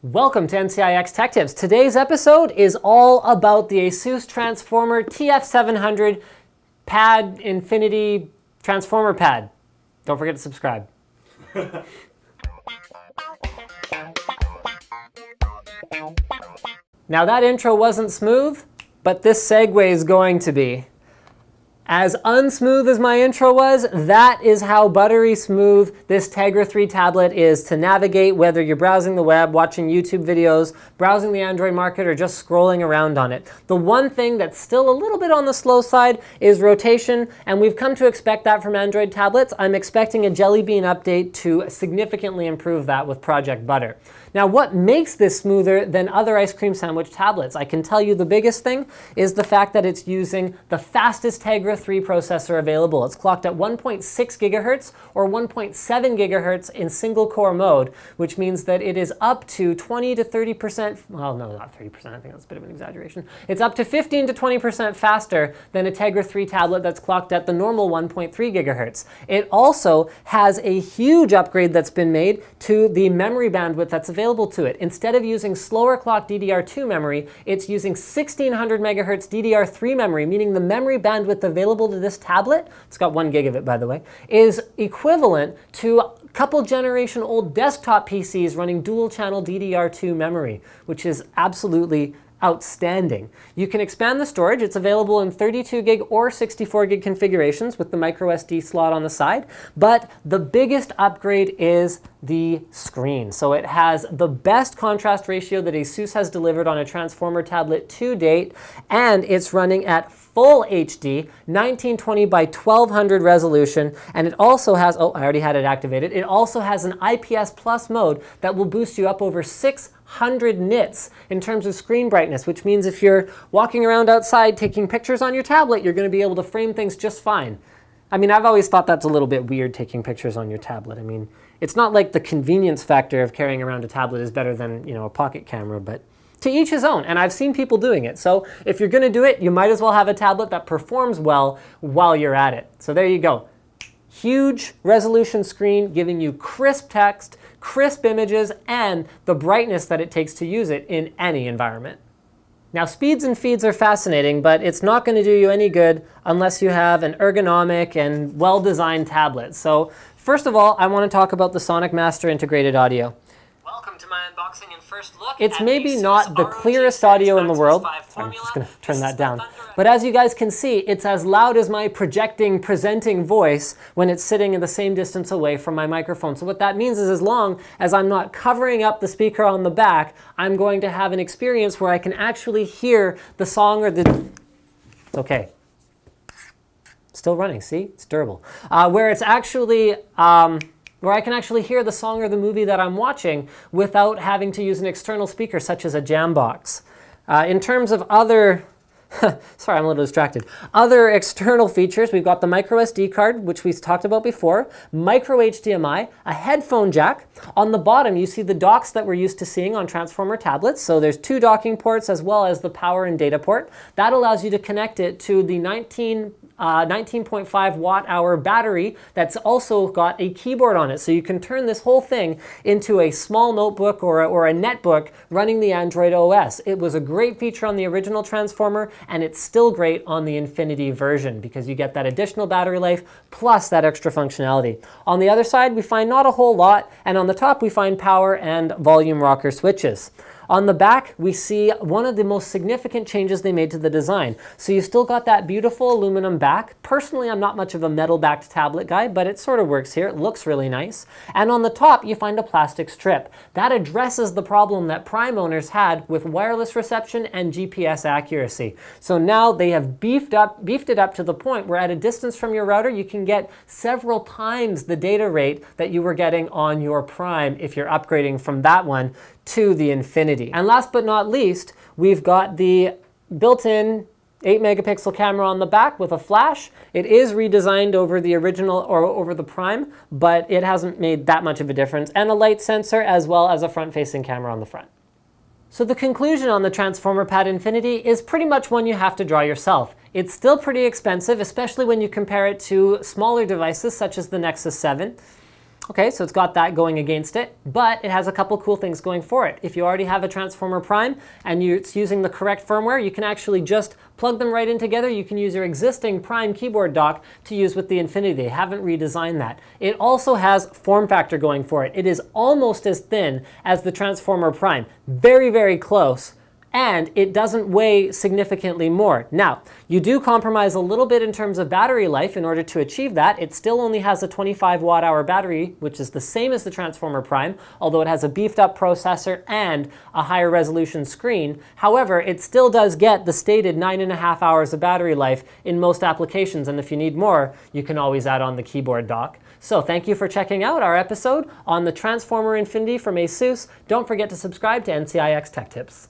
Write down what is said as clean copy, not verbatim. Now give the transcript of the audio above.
Welcome to NCIX Tech Tips. Today's episode is all about the ASUS Transformer TF700 Pad Infinity Transformer Pad. Don't forget to subscribe. Now that intro wasn't smooth, but this segue is going to be. As unsmooth as my intro was, that is how buttery smooth this Tegra 3 tablet is to navigate, whether you're browsing the web, watching YouTube videos, browsing the Android market, or just scrolling around on it. The one thing that's still a little bit on the slow side is rotation, and we've come to expect that from Android tablets. I'm expecting a Jelly Bean update to significantly improve that with Project Butter. Now, what makes this smoother than other ice cream sandwich tablets? I can tell you the biggest thing is the fact that it's using the fastest Tegra 3 processor available. It's clocked at 1.6 gigahertz or 1.7 gigahertz in single core mode, which means that it is up to 20 to 30%, well, no, not 30%, I think that's a bit of an exaggeration. It's up to 15 to 20% faster than a Tegra 3 tablet that's clocked at the normal 1.3 gigahertz. It also has a huge upgrade that's been made to the memory bandwidth that's available to it. Instead of using slower clock DDR2 memory, it's using 1600 megahertz DDR3 memory, meaning the memory bandwidth available to this tablet, it's got 1 gig of it by the way, is equivalent to a couple generation old desktop PCs running dual channel DDR2 memory, which is absolutely outstanding. You can expand the storage. It's available in 32 gig or 64 gig configurations with the micro SD slot on the side. But the biggest upgrade is the screen. So it has the best contrast ratio that ASUS has delivered on a Transformer tablet to date, and it's running at full HD, 1920 by 1200 resolution, and it also has, oh, I already had it activated, it also has an IPS Plus mode that will boost you up over 600 nits in terms of screen brightness, which means if you're walking around outside taking pictures on your tablet, you're going to be able to frame things just fine. I mean, I've always thought that's a little bit weird, taking pictures on your tablet. I mean, it's not like the convenience factor of carrying around a tablet is better than, you know, a pocket camera, but to each his own, and I've seen people doing it. So if you're going to do it, you might as well have a tablet that performs well while you're at it. So there you go. Huge resolution screen giving you crisp text, crisp images, and the brightness that it takes to use it in any environment. Now, speeds and feeds are fascinating, but it's not going to do you any good unless you have an ergonomic and well-designed tablet. So first of all, I want to talk about the Sonicmaster integrated audio. Welcome to my unboxing and first look. It's maybe not the clearest audio in the world. I'm just going to turn that down. But as you guys can see, it's as loud as my presenting voice when it's sitting in the same distance away from my microphone. So what that means is as long as I'm not covering up the speaker on the back, I'm going to have an experience where I can actually hear the song or the... Okay. Still running, see? It's durable. Where it's actually... where I can actually hear the song or the movie that I'm watching without having to use an external speaker such as a Jambox. In terms of other, sorry, I'm a little distracted. Other external features, we've got the micro SD card, which we've talked about before, micro HDMI, a headphone jack. On the bottom, you see the docks that we're used to seeing on Transformer tablets. So there's 2 docking ports as well as the power and data port. That allows you to connect it to the 19.5 watt-hour battery that's also got a keyboard on it. So you can turn this whole thing into a small notebook or a netbook running the Android OS. It was a great feature on the original Transformer, and it's still great on the Infinity version because you get that additional battery life plus that extra functionality. On the other side, we find not a whole lot, and on the top, we find power and volume rocker switches. On the back, we see one of the most significant changes they made to the design. So you still got that beautiful aluminum back. Personally, I'm not much of a metal-backed tablet guy, but it sort of works here. It looks really nice. And on the top, you find a plastic strip. That addresses the problem that Prime owners had with wireless reception and GPS accuracy. So now they have beefed it up to the point where at a distance from your router, you can get several times the data rate that you were getting on your Prime if you're upgrading from that one to the Infinity. And last but not least, we've got the built-in 8 megapixel camera on the back with a flash. It is redesigned over the original or over the Prime, but it hasn't made that much of a difference. And a light sensor as well as a front-facing camera on the front. So the conclusion on the Transformer Pad Infinity is pretty much one you have to draw yourself. It's still pretty expensive, especially when you compare it to smaller devices such as the Nexus 7. Okay, so it's got that going against it, but it has a couple cool things going for it. If you already have a Transformer Prime and it's using the correct firmware, you can actually just plug them right in together. You can use your existing Prime keyboard dock to use with the Infinity. They haven't redesigned that. It also has form factor going for it. It is almost as thin as the Transformer Prime. Very, very close. And it doesn't weigh significantly more. Now, you do compromise a little bit in terms of battery life in order to achieve that. It still only has a 25 watt-hour battery, which is the same as the Transformer Prime, although it has a beefed up processor and a higher resolution screen. However, it still does get the stated 9.5 hours of battery life in most applications, and if you need more, you can always add on the keyboard dock. So thank you for checking out our episode on the Transformer Infinity from ASUS. Don't forget to subscribe to NCIX Tech Tips.